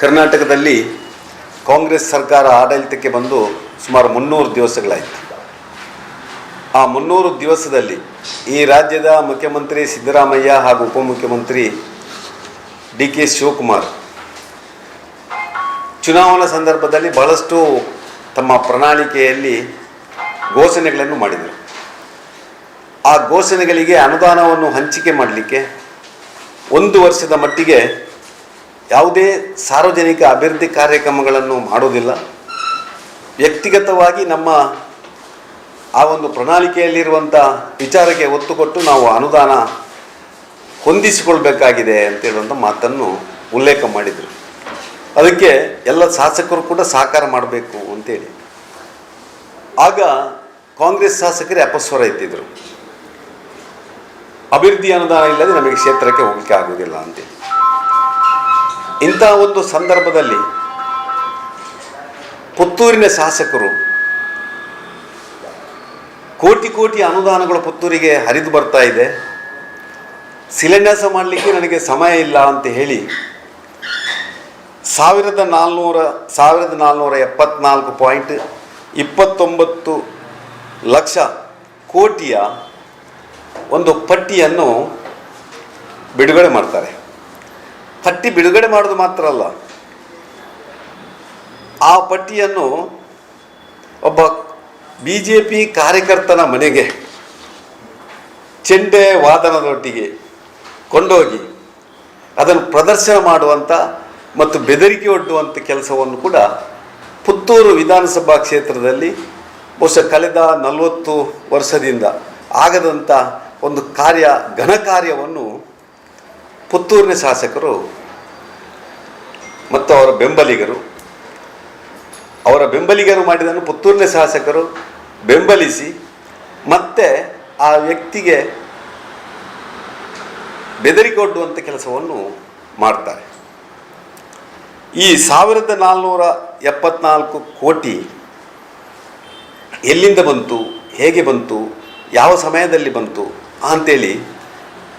ಕರ್ನಾಟಕದಲ್ಲಿ ಕಾಂಗ್ರೆಸ್ ಸರ್ಕಾರ ಆಡಳಿತಕ್ಕೆ ಬಂದು ಸುಮಾರು 300 ದಿವಸಗಳಾಯಿತು. ಆ 300 ದಿವಸದಲ್ಲಿ ಈ ರಾಜ್ಯದ ಮುಖ್ಯಮಂತ್ರಿ ಸಿದ್ದರಾಮಯ್ಯ ಹಾಗೂ ಉಪಮುಖ್ಯಮಂತ್ರಿ ಡಿ ಕೆ ಶಿವಕುಮಾರ್ ಚುನಾವಣಾ ಸಂದರ್ಭದಲ್ಲಿ ಬಹಳಷ್ಟು ತಮ್ಮ ಪ್ರಣಾಳಿಕೆಯಲ್ಲಿ ಘೋಷಣೆಗಳನ್ನು ಮಾಡಿದರು. ಆ ಘೋಷಣೆಗಳಿಗೆ ಅನುದಾನವನ್ನು ಹಂಚಿಕೆ ಮಾಡಲಿಕ್ಕೆ 1 ವರ್ಷದ ಮಟ್ಟಿಗೆ ಯಾವುದೇ ಸಾರ್ವಜನಿಕ ಅಭಿವೃದ್ಧಿ ಕಾರ್ಯಕ್ರಮಗಳನ್ನು ಮಾಡೋದಿಲ್ಲ. ವ್ಯಕ್ತಿಗತವಾಗಿ ನಮ್ಮ ಆ ಒಂದು ಪ್ರಣಾಳಿಕೆಯಲ್ಲಿರುವಂಥ ವಿಚಾರಕ್ಕೆ ಒತ್ತು ಕೊಟ್ಟು ನಾವು ಅನುದಾನ ಹೊಂದಿಸಿಕೊಳ್ಬೇಕಾಗಿದೆ ಅಂತೇಳುವಂಥ ಮಾತನ್ನು ಉಲ್ಲೇಖ ಮಾಡಿದರು. ಅದಕ್ಕೆ ಎಲ್ಲ ಶಾಸಕರು ಕೂಡ ಸಹಕಾರ ಮಾಡಬೇಕು ಅಂತೇಳಿ. ಆಗ ಕಾಂಗ್ರೆಸ್ ಶಾಸಕರೇ ಅಪಸ್ವರ ಎತ್ತಿದ್ರು, ಅಭಿವೃದ್ಧಿ ಅನುದಾನ ಇಲ್ಲದೆ ನಮಗೆ ಕ್ಷೇತ್ರಕ್ಕೆ ಹೋಗಲಿಕ್ಕೆ ಆಗುವುದಿಲ್ಲ ಅಂತೇಳಿ. ಇಂಥ ಒಂದು ಸಂದರ್ಭದಲ್ಲಿ ಪುತ್ತೂರಿನ ಶಾಸಕರು ಕೋಟಿ ಕೋಟಿ ಅನುದಾನಗಳು ಪುತ್ತೂರಿಗೆ ಹರಿದು ಬರ್ತಾ ಇದೆ, ಶಿಲಾನ್ಯಾಸ ಮಾಡಲಿಕ್ಕೆ ನನಗೆ ಸಮಯ ಇಲ್ಲ ಅಂತ ಹೇಳಿ 1474.29 ಲಕ್ಷ ಕೋಟಿಯ ಒಂದು ಪಟ್ಟಿಯನ್ನು ಬಿಡುಗಡೆ ಮಾಡ್ತಾರೆ. ಪಟ್ಟಿ ಬಿಡುಗಡೆ ಮಾಡೋದು ಮಾತ್ರ ಅಲ್ಲ, ಆ ಪಟ್ಟಿಯನ್ನು ಒಬ್ಬ BJP ಕಾರ್ಯಕರ್ತನ ಮನೆಗೆ ಚೆಂಡೆ ವಾದನದೊಟ್ಟಿಗೆ ಕೊಂಡೋಗಿ ಅದನ್ನು ಪ್ರದರ್ಶನ ಮಾಡುವಂಥ ಮತ್ತು ಬೆದರಿಕೆ ಒಡ್ಡುವಂಥ ಕೆಲಸವನ್ನು ಕೂಡ ಪುತ್ತೂರು ವಿಧಾನಸಭಾ ಕ್ಷೇತ್ರದಲ್ಲಿ ಬಹುಶಃ ಕಳೆದ 40 ವರ್ಷದಿಂದ ಆಗದಂಥ ಒಂದು ಘನ ಕಾರ್ಯವನ್ನು ಪುತ್ತೂರಿನ ಶಾಸಕರು ಮತ್ತು ಅವರ ಬೆಂಬಲಿಗರು ಮಾಡಿದ್ದನ್ನು ಪುತ್ತೂರಿನ ಶಾಸಕರು ಬೆಂಬಲಿಸಿ ಮತ್ತೆ ಆ ವ್ಯಕ್ತಿಗೆ ಬೆದರಿಕೆ ಒಡ್ಡುವಂಥ ಕೆಲಸವನ್ನು ಮಾಡ್ತಾರೆ. ಈ 1474 ಕೋಟಿ ಎಲ್ಲಿಂದ ಬಂತು, ಹೇಗೆ ಬಂತು, ಯಾವ ಸಮಯದಲ್ಲಿ ಬಂತು ಅಂಥೇಳಿ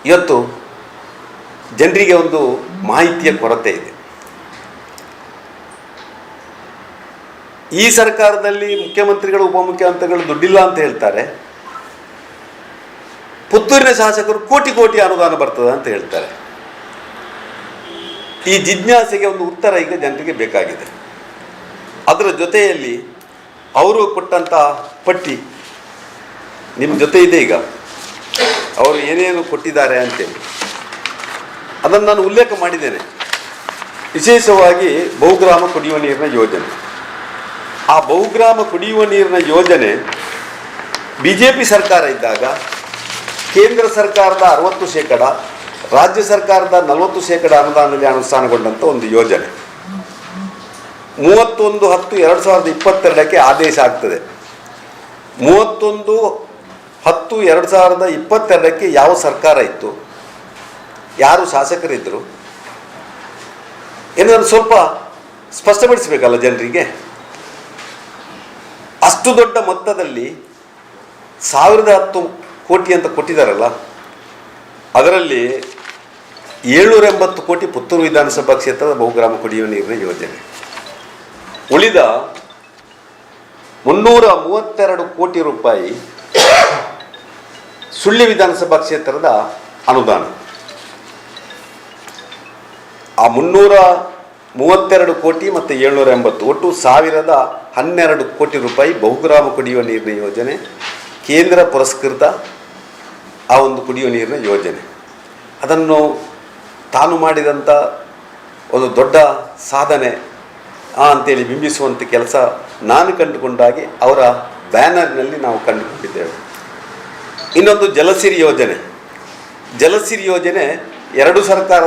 ಇವತ್ತು ಜನರಿಗೆ ಒಂದು ಮಾಹಿತಿಯ ಕೊರತೆ ಇದೆ. ಈ ಸರ್ಕಾರದಲ್ಲಿ ಮುಖ್ಯಮಂತ್ರಿಗಳು ಉಪಮುಖ್ಯಮಂತ್ರಿಗಳು ದುಡ್ಡಿಲ್ಲ ಅಂತ ಹೇಳ್ತಾರೆ, ಪುತ್ತೂರಿನ ಶಾಸಕರು ಕೋಟಿ ಕೋಟಿ ಅನುದಾನ ಬರ್ತದೆ ಅಂತ ಹೇಳ್ತಾರೆ. ಈ ಜಿಜ್ಞಾಸೆಗೆ ಒಂದು ಉತ್ತರ ಈಗ ಜನರಿಗೆ ಬೇಕಾಗಿದೆ. ಅದರ ಜೊತೆಯಲ್ಲಿ ಅವರು ಕೊಟ್ಟಂಥ ಪಟ್ಟಿ ನಿಮ್ಮ ಜೊತೆ ಇದೆ. ಈಗ ಅವರು ಏನೇನು ಕೊಟ್ಟಿದ್ದಾರೆ ಅಂತೇಳಿ ಅದನ್ನು ನಾನು ಉಲ್ಲೇಖ ಮಾಡಿದ್ದೇನೆ. ವಿಶೇಷವಾಗಿ ಬಹುಗ್ರಾಮ ಕುಡಿಯುವ ನೀರಿನ ಯೋಜನೆ. ಆ ಬಹುಗ್ರಾಮ ಕುಡಿಯುವ ನೀರಿನ ಯೋಜನೆ BJP ಸರ್ಕಾರ ಇದ್ದಾಗ ಕೇಂದ್ರ ಸರ್ಕಾರದ 60%, ರಾಜ್ಯ ಸರ್ಕಾರದ 40% ಅನುದಾನದಲ್ಲಿ ಅನುಷ್ಠಾನಗೊಂಡಂಥ ಒಂದು ಯೋಜನೆ. 31/10/2022 ಆದೇಶ ಆಗ್ತದೆ. 31/10/2022 ಯಾವ ಸರ್ಕಾರ ಇತ್ತು, ಯಾರು ಶಾಸಕರಿದ್ದರು ಏನಾದರೂ ಸ್ವಲ್ಪ ಸ್ಪಷ್ಟಪಡಿಸಬೇಕಲ್ಲ ಜನರಿಗೆ. ಅಷ್ಟು ದೊಡ್ಡ ಮೊತ್ತದಲ್ಲಿ 1010 ಕೋಟಿ ಅಂತ ಕೊಟ್ಟಿದ್ದಾರಲ್ಲ, ಅದರಲ್ಲಿ 780 ಕೋಟಿ ಪುತ್ತೂರು ವಿಧಾನಸಭಾ ಕ್ಷೇತ್ರದ ಬಹುಗ್ರಾಮ ಕುಡಿಯುವ ನೀರಿನ ಯೋಜನೆ, ಉಳಿದ 332 ಕೋಟಿ ರೂಪಾಯಿ ಸುಳ್ಯ ವಿಧಾನಸಭಾ ಕ್ಷೇತ್ರದ ಅನುದಾನ. ಆ 332 ಕೋಟಿ ಮತ್ತು 780 ಒಟ್ಟು 1012 ಕೋಟಿ ರೂಪಾಯಿ ಬಹುಗ್ರಾಮ ಕುಡಿಯುವ ನೀರಿನ ಯೋಜನೆ, ಕೇಂದ್ರ ಪುರಸ್ಕೃತ ಆ ಒಂದು ಕುಡಿಯುವ ನೀರಿನ ಯೋಜನೆ. ಅದನ್ನು ತಾನು ಮಾಡಿದಂಥ ಒಂದು ದೊಡ್ಡ ಸಾಧನೆ ಅಂತೇಳಿ ಬಿಂಬಿಸುವಂಥ ಕೆಲಸ ನಾನು ಕಂಡುಕೊಂಡಾಗಿ ಅವರ ಬ್ಯಾನರ್ನಲ್ಲಿ ನಾವು ಕಂಡುಕೊಂಡಿದ್ದೇವೆ. ಇನ್ನೊಂದು ಜಲಸಿರಿ ಯೋಜನೆ. ಜಲಸಿರಿ ಯೋಜನೆ 2 ಸರ್ಕಾರ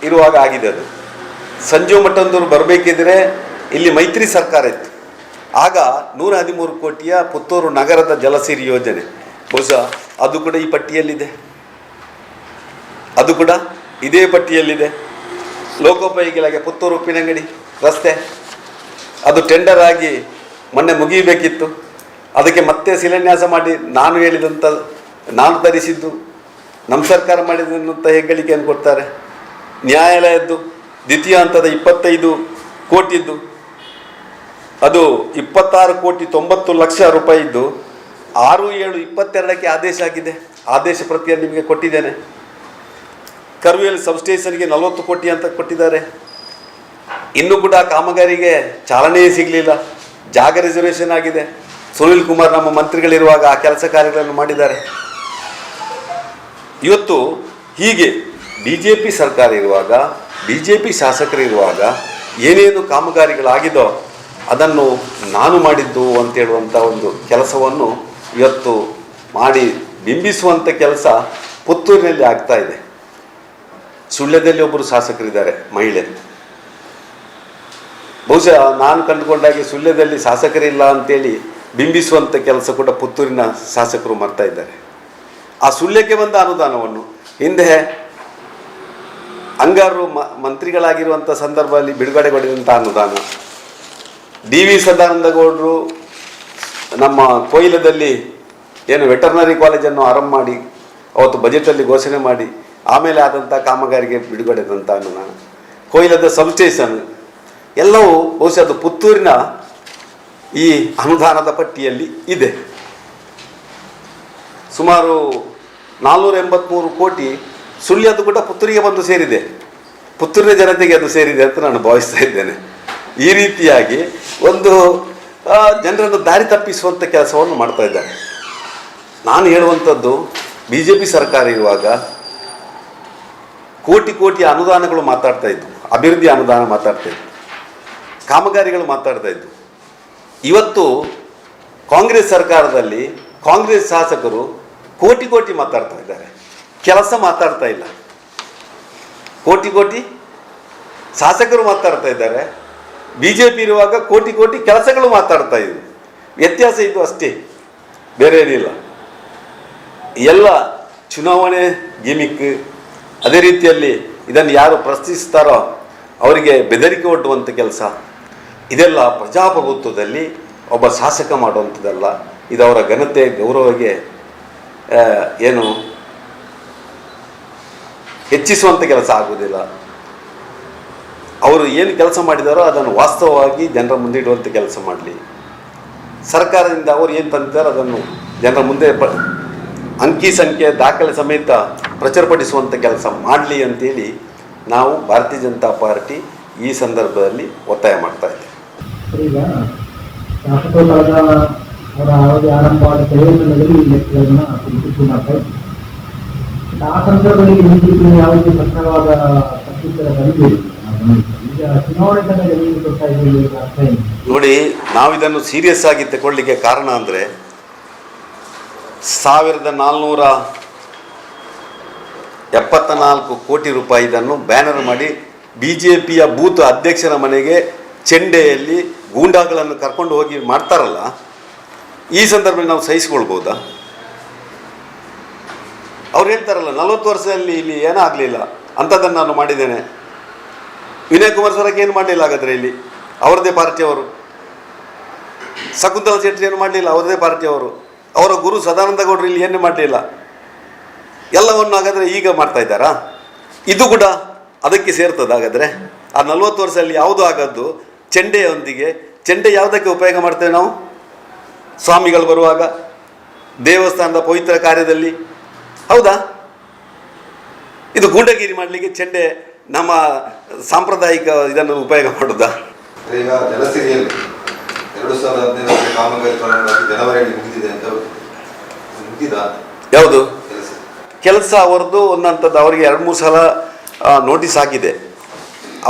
ಇರುವಾಗ ಆಗಿದೆ. ಅದು ಸಂಜೀವ್ ಮಠಂದೂರು ಬರಬೇಕಿದ್ರೆ ಇಲ್ಲಿ ಮೈತ್ರಿ ಸರ್ಕಾರ ಇತ್ತು. ಆಗ 113 ಕೋಟಿಯ ಪುತ್ತೂರು ನಗರದ ಜಲಸಿರಿ ಯೋಜನೆ, ಬಹುಶಃ ಅದು ಕೂಡ ಈ ಪಟ್ಟಿಯಲ್ಲಿದೆ, ಅದು ಕೂಡ ಇದೇ ಪಟ್ಟಿಯಲ್ಲಿದೆ. ಲೋಕೋಪಯೋಗಿ ಇಲಾಖೆ ಪುತ್ತೂರು ಉಪ್ಪಿನಂಗಡಿ ರಸ್ತೆ, ಅದು ಟೆಂಡರ್ ಆಗಿ ಮೊನ್ನೆ ಮುಗಿಯಬೇಕಿತ್ತು. ಅದಕ್ಕೆ ಮತ್ತೆ ಶಿಲಾನ್ಯಾಸ ಮಾಡಿ ನಾನು ಧರಿಸಿದ್ದು ನಮ್ಮ ಸರ್ಕಾರ ಮಾಡಿದಂಥ ಹೆಗ್ಗಳಿಕೆಯನ್ನು ಕೊಡ್ತಾರೆ. ನ್ಯಾಯಾಲಯದ್ದು ದ್ವಿತೀಯ ಹಂತದ 25 ಕೋಟಿದ್ದು, ಅದು 26,90,00,000 ಇದ್ದು 6/7/22 ಆದೇಶ ಆಗಿದೆ. ಆದೇಶ ಪ್ರತಿಯನ್ನು ನಿಮಗೆ ಕೊಟ್ಟಿದ್ದೇನೆ. ಕರ್ವೇಲ್ ಸಬ್ಸ್ಟೇಷನ್ಗೆ 40 ಕೋಟಿ ಅಂತ ಕೊಟ್ಟಿದ್ದಾರೆ. ಇನ್ನೂ ಕೂಡ ಕಾಮಗಾರಿಗೆ ಚಾಲನೆಯೇ ಸಿಗಲಿಲ್ಲ. ಜಾಗ ರಿಸರ್ವೇಷನ್ ಆಗಿದೆ. ಸುನಿಲ್ ಕುಮಾರ್ ನಮ್ಮ ಮಂತ್ರಿಗಳಿರುವಾಗ ಆ ಕೆಲಸ ಕಾರ್ಯಗಳನ್ನು ಮಾಡಿದ್ದಾರೆ. ಇವತ್ತು ಹೀಗೆ BJP ಸರ್ಕಾರ ಇರುವಾಗ, BJP ಶಾಸಕರಿರುವಾಗ ಏನೇನು ಕಾಮಗಾರಿಗಳಾಗಿದೋ ಅದನ್ನು ನಾನು ಮಾಡಿದ್ದು ಅಂತೇಳುವಂಥ ಒಂದು ಕೆಲಸವನ್ನು ಇವತ್ತು ಮಾಡಿ ಬಿಂಬಿಸುವಂಥ ಕೆಲಸ ಪುತ್ತೂರಿನಲ್ಲಿ ಆಗ್ತಾ ಇದೆ. ಸುಳ್ಯದಲ್ಲಿ ಒಬ್ಬರು ಶಾಸಕರಿದ್ದಾರೆ, ಮಹಿಳೆ. ಬಹುಶಃ ನಾನು ಕಂಡುಕೊಂಡಾಗೆ ಸುಳ್ಯದಲ್ಲಿ ಶಾಸಕರಿಲ್ಲ ಅಂತೇಳಿ ಬಿಂಬಿಸುವಂಥ ಕೆಲಸ ಕೂಡ ಪುತ್ತೂರಿನ ಶಾಸಕರು ಮಾಡ್ತಾ ಇದ್ದಾರೆ. ಆ ಸುಳ್ಯಕ್ಕೆ ಬಂದ ಅನುದಾನವನ್ನು ಹಿಂದೆ ಅಂಗಾರರು ಮಂತ್ರಿಗಳಾಗಿರುವಂಥ ಸಂದರ್ಭದಲ್ಲಿ ಬಿಡುಗಡೆಗೊಂಡಿರುವಂಥ ಅನುದಾನ, DV ಸದಾನಂದಗೌಡರು ನಮ್ಮ ಕೊಯ್ಲದಲ್ಲಿ ಏನು ವೆಟರ್ನರಿ ಕಾಲೇಜನ್ನು ಆರಂಭ ಮಾಡಿ ಅವತ್ತು ಬಜೆಟಲ್ಲಿ ಘೋಷಣೆ ಮಾಡಿ ಆಮೇಲೆ ಆದಂಥ ಕಾಮಗಾರಿಗೆ ಬಿಡುಗಡೆದಂಥ ಅನುದಾನ, ಕೊಯ್ಲದ ಸಬ್ಸ್ಟೇಷನ್ ಎಲ್ಲವೂ ಬಹುಶಃ ಅದು ಪುತ್ತೂರಿನ ಈ ಅನುದಾನದ ಪಟ್ಟಿಯಲ್ಲಿ ಇದೆ. ಸುಮಾರು 483 ಕೋಟಿ ಸುಳ್ಯದು ಕೂಡ ಪುತ್ತೂರಿಗೆ ಬಂದು ಸೇರಿದೆ. ಪುತ್ತೂರಿನ ಜನತೆಗೆ ಅದು ಸೇರಿದೆ ಅಂತ ನಾನು ಭಾವಿಸ್ತಾ ಇದ್ದೇನೆ. ಈ ರೀತಿಯಾಗಿ ಒಂದು ಜನರನ್ನು ದಾರಿ ತಪ್ಪಿಸುವಂಥ ಕೆಲಸವನ್ನು ಮಾಡ್ತಾ ಇದ್ದಾರೆ. ನಾನು ಹೇಳುವಂಥದ್ದು, BJP ಸರ್ಕಾರ ಇರುವಾಗ ಕೋಟಿ ಅನುದಾನಗಳು ಮಾತಾಡ್ತಾ ಇದ್ದು, ಅಭಿವೃದ್ಧಿ ಅನುದಾನ ಮಾತಾಡ್ತಾ ಇದ್ದು, ಕಾಮಗಾರಿಗಳು ಮಾತಾಡ್ತಾ ಇದ್ದು. ಇವತ್ತು ಕಾಂಗ್ರೆಸ್ ಸರ್ಕಾರದಲ್ಲಿ ಕಾಂಗ್ರೆಸ್ ಶಾಸಕರು ಕೋಟಿ ಮಾತಾಡ್ತಾ ಇದ್ದಾರೆ, ಕೆಲಸ ಮಾತಾಡ್ತಾ ಇಲ್ಲ. ಕೋಟಿ ಶಾಸಕರು ಮಾತಾಡ್ತಾ ಇದ್ದಾರೆ. BJP ಇರುವಾಗ ಕೋಟಿ ಕೆಲಸಗಳು ಮಾತಾಡ್ತಾ ಇದ್ರು. ವ್ಯತ್ಯಾಸ ಇದು ಅಷ್ಟೇ, ಬೇರೆ ಏನಿಲ್ಲ. ಎಲ್ಲ ಚುನಾವಣೆ ಗಿಮಿಕ್. ಅದೇ ರೀತಿಯಲ್ಲಿ ಇದನ್ನು ಯಾರು ಪ್ರಶ್ನಿಸ್ತಾರೋ ಅವರಿಗೆ ಬೆದರಿಕೆ ಒಡ್ಡುವಂಥ ಕೆಲಸ. ಇದೆಲ್ಲ ಪ್ರಜಾಪ್ರಭುತ್ವದಲ್ಲಿ ಒಬ್ಬ ಶಾಸಕ ಮಾಡುವಂಥದ್ದಲ್ಲ. ಇದು ಅವರ ಘನತೆ ಗೌರವಕ್ಕೆ ಏನು ಹೆಚ್ಚಿಸುವಂಥ ಕೆಲಸ ಆಗುವುದಿಲ್ಲ. ಅವರು ಏನು ಕೆಲಸ ಮಾಡಿದಾರೋ ಅದನ್ನು ವಾಸ್ತವವಾಗಿ ಜನರ ಮುಂದೆ ಇಡುವಂಥ ಕೆಲಸ ಮಾಡಲಿ. ಸರ್ಕಾರದಿಂದ ಅವರು ಏನು ತಂದಿದ್ದಾರೋ ಅದನ್ನು ಜನರ ಮುಂದೆ ಅಂಕಿ ಸಂಖ್ಯೆ ದಾಖಲೆ ಸಮೇತ ಪ್ರಚುರಪಡಿಸುವಂಥ ಕೆಲಸ ಮಾಡಲಿ ಅಂತೇಳಿ ನಾವು ಭಾರತೀಯ ಜನತಾ ಪಾರ್ಟಿ ಈ ಸಂದರ್ಭದಲ್ಲಿ ಒತ್ತಾಯ ಮಾಡ್ತಾ ಇದ್ದೇವೆ. ಈಗ ಶಾಸಕರ ಅವರ ಅವಧಿ ಆರಂಭವಾದ ಕೆಲವೊಂದರಲ್ಲಿ ಈ ಲೆಕ್ಕಗಳನ್ನು ಮಾಡ್ತಾ ಇದ್ದಾರೆ. ಆ ಸಂದರ್ಭದಲ್ಲಿ ಬಿಜೆಪಿ ಯಾವುದೇ ಪ್ರಶ್ನವಾದ ಪ್ರತ್ಯುತ್ತರ ಬಂದಿದೆ. ಈಗ ಚುನಾವಣೆ ತನಕ ಕೊಡ್ತಾ ಇದ್ದೀವಿ ಅರ್ಥ ಏನು? ನೋಡಿ, ನಾವಿದನ್ನು ಸೀರಿಯಸ್ ಆಗಿ ತಗೊಳ್ಳಿಕ್ಕೆ ಕಾರಣ ಅಂದರೆ 1,474 ಕೋಟಿ ರೂಪಾಯಿ ಇದನ್ನು ಬ್ಯಾನರ್ ಮಾಡಿ BJPಯ ಬೂತ್ ಅಧ್ಯಕ್ಷರ ಮನೆಗೆ ಚೆಂಡೆಯಲ್ಲಿ ಗೂಂಡಾಗಳನ್ನು ಕರ್ಕೊಂಡು ಹೋಗಿ ಮಾಡ್ತಾರಲ್ಲ, ಈ ಸಂದರ್ಭದಲ್ಲಿ ನಾವು ಸಹಿಸಿಕೊಳ್ಬೋದಾ? ಅವ್ರು ಹೇಳ್ತಾರಲ್ಲ 40 ವರ್ಷದಲ್ಲಿ ಇಲ್ಲಿ ಏನೂ ಆಗಲಿಲ್ಲ ಅಂಥದ್ದನ್ನು ನಾನು ಮಾಡಿದ್ದೇನೆ. ವಿನಯ್ ಕುಮಾರ್ ಸರಕ್ಕೆ ಏನು ಮಾಡಲಿಲ್ಲ ಹಾಗಾದರೆ ಇಲ್ಲಿ ಅವರದೇ ಪಾರ್ಟಿಯವರು. ಶಕುಂತಲಾ ಶೆಟ್ಟಿ ಏನು ಮಾಡಲಿಲ್ಲ, ಅವರದೇ ಪಾರ್ಟಿಯವರು. ಅವರ ಗುರು ಸದಾನಂದ ಗೌಡರು ಇಲ್ಲಿ ಏನು ಮಾಡಲಿಲ್ಲ. ಎಲ್ಲವನ್ನು ಹಾಗಾದರೆ ಈಗ ಮಾಡ್ತಾ ಇದ್ದಾರಾ? ಇದು ಕೂಡ ಅದಕ್ಕೆ ಸೇರ್ತದೆ. ಹಾಗಾದರೆ ಆ 40 ವರ್ಷದಲ್ಲಿ ಯಾವುದು ಆಗದ್ದು ಚೆಂಡೆಯೊಂದಿಗೆ. ಚೆಂಡೆ ಯಾವುದಕ್ಕೆ ಉಪಯೋಗ ಮಾಡ್ತೇವೆ ನಾವು? ಸ್ವಾಮಿಗಳು ಬರುವಾಗ, ದೇವಸ್ಥಾನದ ಪವಿತ್ರ ಕಾರ್ಯದಲ್ಲಿ, ಹೌದಾ? ಇದು ಗೂಂಡಗಿರಿ ಮಾಡಲಿಕ್ಕೆ ಚೆಂಡೆ ನಮ್ಮ ಸಾಂಪ್ರದಾಯಿಕ ಇದನ್ನು ಉಪಯೋಗ ಮಾಡೋದಾ? ಈಗ ಜಲಸಿರಿಯಲ್ಲಿ 2015 ಕಾಮಗಾರಿ ಜನವರಿಯಲ್ಲಿ ಮುಗಿದಿದೆ ಅಂತ ಮುಗಿದ ಯಾವುದು ಕೆಲಸ ಅವರದ್ದು ಒಂದಂಥದ್ದು. ಅವರಿಗೆ 2-3 ಸಲ ನೋಟಿಸ್ ಆಗಿದೆ.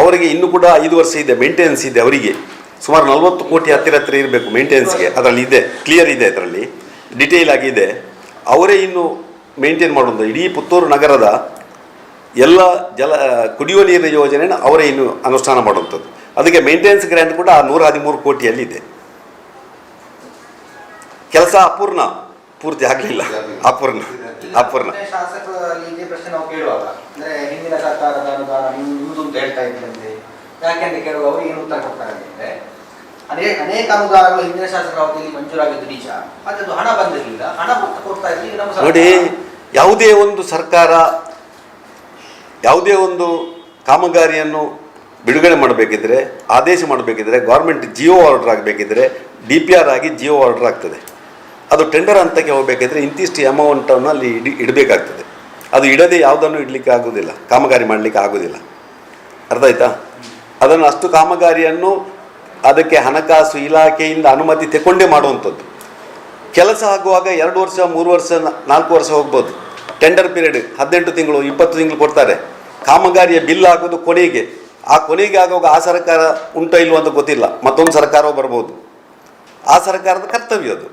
ಅವರಿಗೆ ಇನ್ನೂ ಕೂಡ 5 ವರ್ಷ ಇದೆ, ಮೇಂಟೆನೆನ್ಸ್ ಇದೆ. ಅವರಿಗೆ ಸುಮಾರು 40 ಕೋಟಿ ಹತ್ತಿರ ಇರಬೇಕು ಮೇಂಟೆನೆನ್ಸ್ಗೆ. ಅದರಲ್ಲಿ ಇದೆ, ಕ್ಲಿಯರ್ ಇದೆ, ಅದರಲ್ಲಿ ಡಿಟೇಲ್ ಆಗಿದೆ. ಅವರೇ ಇನ್ನು ಮೇಂಟೈನ್ ಮಾಡೋದು. ಇಡೀ ಪುತ್ತೂರು ನಗರದ ಎಲ್ಲ ಕುಡಿಯುವ ನೀರಿನ ಯೋಜನೆಯನ್ನು ಅವರೇ ಇನ್ನು ಅನುಷ್ಠಾನ ಮಾಡುವಂಥದ್ದು. ಅದಕ್ಕೆ ಮೇಂಟೆನೆನ್ಸ್ ಗ್ರ್ಯಾಂಟ್ ಕೂಡ 113 ಕೋಟಿಯಲ್ಲಿದೆ. ಕೆಲಸ ಅಪೂರ್ಣ, ಪೂರ್ತಿ ಆಗಲಿಲ್ಲ, ಅಪೂರ್ಣ. ಶಾಸಕರಲ್ಲಿ ಇದೇ ಪ್ರಶ್ನೆ ನಾವು ಕೇಳುವಾಗ, ಅಂದ್ರೆ ಹಿಂದಿನ ಸರ್ಕಾರದ ಅನುದಾನ ನಿಮ್ಮದು ಅಂತ ಹೇಳ್ತಾ ಇದ್ದಂತೆ, ಯಾಕೆಂದ್ರೆ ಕೇಳುವಾಗ ಅವರು ಏನು ಉತ್ತರ ಕೊಡ್ತಾರೆ ಅಂದ್ರೆ, ಅನೇಕ ಅನುದಾನಗಳು ಹಿಂದಿನ ಶಾಸಕರ ಅವಧಿಯಲ್ಲಿ ಮಂಜೂರಾಗಿದ್ದು ನಿಜ, ಮತ್ತೆ ಅದು ಹಣ ಬಂದಿರಲಿಲ್ಲ, ಹಣ ಕೊಡ್ತಾ ಇದ್ವಿ ನಮ್ಮ ನೋಡಿ. ಯಾವುದೇ ಒಂದು ಸರ್ಕಾರ ಯಾವುದೇ ಒಂದು ಕಾಮಗಾರಿಯನ್ನು ಬಿಡುಗಡೆ ಮಾಡಬೇಕಿದ್ರೆ, ಆದೇಶ ಮಾಡಬೇಕಿದ್ರೆ, ಗೌರ್ಮೆಂಟ್ ಜಿಯೋ ಆರ್ಡರ್ ಆಗಬೇಕಿದ್ರೆ DPR ಆಗಿ ಜಿಯೋ ಆರ್ಡರ್ ಆಗ್ತದೆ. ಅದು ಟೆಂಡರ್ ಹಂತಕ್ಕೆ ಹೋಗಬೇಕಿದ್ರೆ ಇಂತಿಷ್ಟು ಅಮೌಂಟನ್ನು ಅಲ್ಲಿ ಇಡಬೇಕಾಗ್ತದೆ. ಅದು ಇಡದೆ ಯಾವುದನ್ನು ಇಡಲಿಕ್ಕೆ ಆಗೋದಿಲ್ಲ, ಕಾಮಗಾರಿ ಮಾಡಲಿಕ್ಕೆ ಆಗೋದಿಲ್ಲ. ಅರ್ಥ ಆಯ್ತಾ? ಅದನ್ನು ಅಷ್ಟು ಕಾಮಗಾರಿಯನ್ನು ಅದಕ್ಕೆ ಹಣಕಾಸು ಇಲಾಖೆಯಿಂದ ಅನುಮತಿ ತಗೊಂಡೇ ಮಾಡುವಂಥದ್ದು. ಕೆಲಸ ಆಗುವಾಗ 2 ವರ್ಷ 3 ವರ್ಷ 4 ವರ್ಷ ಹೋಗ್ಬೋದು. ಟೆಂಡರ್ ಪೀರಿಯಡ್ 18 ತಿಂಗಳು 20 ತಿಂಗಳು ಕೊಡ್ತಾರೆ. ಕಾಮಗಾರಿಯ ಬಿಲ್ ಆಗೋದು ಕೊನೆಗೆ. ಆ ಕೊನೆಗೆ ಆಗುವಾಗ ಆ ಸರ್ಕಾರ ಉಂಟೋ ಇಲ್ವೋ ಅಂತ ಗೊತ್ತಿಲ್ಲ, ಮತ್ತೊಂದು ಸರ್ಕಾರವೂ ಬರ್ಬೋದು. ಆ ಸರ್ಕಾರದ ಕರ್ತವ್ಯ ಅದು.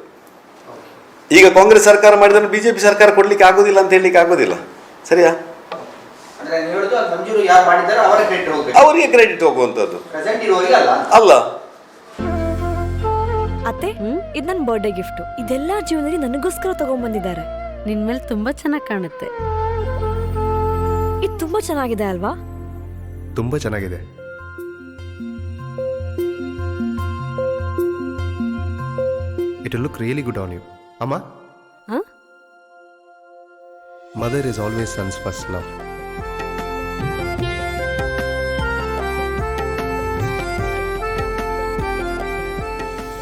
ಈಗ ಕಾಂಗ್ರೆಸ್ ಸರ್ಕಾರ ಮಾಡಿದ್ರೆ BJP ಸರ್ಕಾರ ಕೊಡಲಿಕ್ಕೆ ಆಗೋದಿಲ್ಲ ಅಂತ ಹೇಳಲಿಕ್ಕೆ ಆಗೋದಿಲ್ಲ. ಸರಿಯಾ? ಅಂದ್ರೆ ನೀವು ಹೇಳುದು ಅದು ಮಂಜೂರು ಯಾರು ಮಾಡಿದ್ದಾರೆ ಅವರ ಕ್ರೆಡಿಟ್ ಹೋಗಬೇಕು, ಅವರಿಗೆ ಕ್ರೆಡಿಟ್ ಹೋಗುವಂಥದ್ದು ಪ್ರೆಸೆಂಟ್ ಇರುವವರಿಗೆ ಅಲ್ಲ. ಅತ್ತೆ, ಇದು ನನ್ನ ಬರ್ಡೇ ಗಿಫ್ಟ್. ಇದೆಲ್ಲ ಜೀವನದಲ್ಲಿ ನನಗೋಸ್ಕರ ತಗೊಂಡ್ಬಂದಿದ್ದಾರೆ. ನಿನ್ ಮೇಲೆ ತುಂಬಾ ಚೆನ್ನಾಗಿ ಕಾಣುತ್ತೆ. ಇದು ತುಂಬಾ ಚೆನ್ನಾಗಿದೆ ಅಲ್ವಾ? ತುಂಬ ಚೆನ್ನಾಗಿದೆ. It will look really good on you. ಅಮ್ಮ, mother is always son's first love.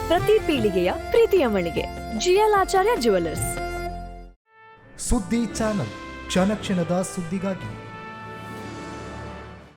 ಪ್ರತಿ ಪೀಳಿಗೆಯ ಪ್ರೀತಿಯ ಮಳಿಗೆ GL ಆಚಾರ್ಯ ಜುವೆಲ್ಲರ್ಸ್. ಸುದ್ದಿ ಚಾನಲ್, ಕ್ಷಣ ಕ್ಷಣದ ಸುದ್ದಿಗಾಗಿ.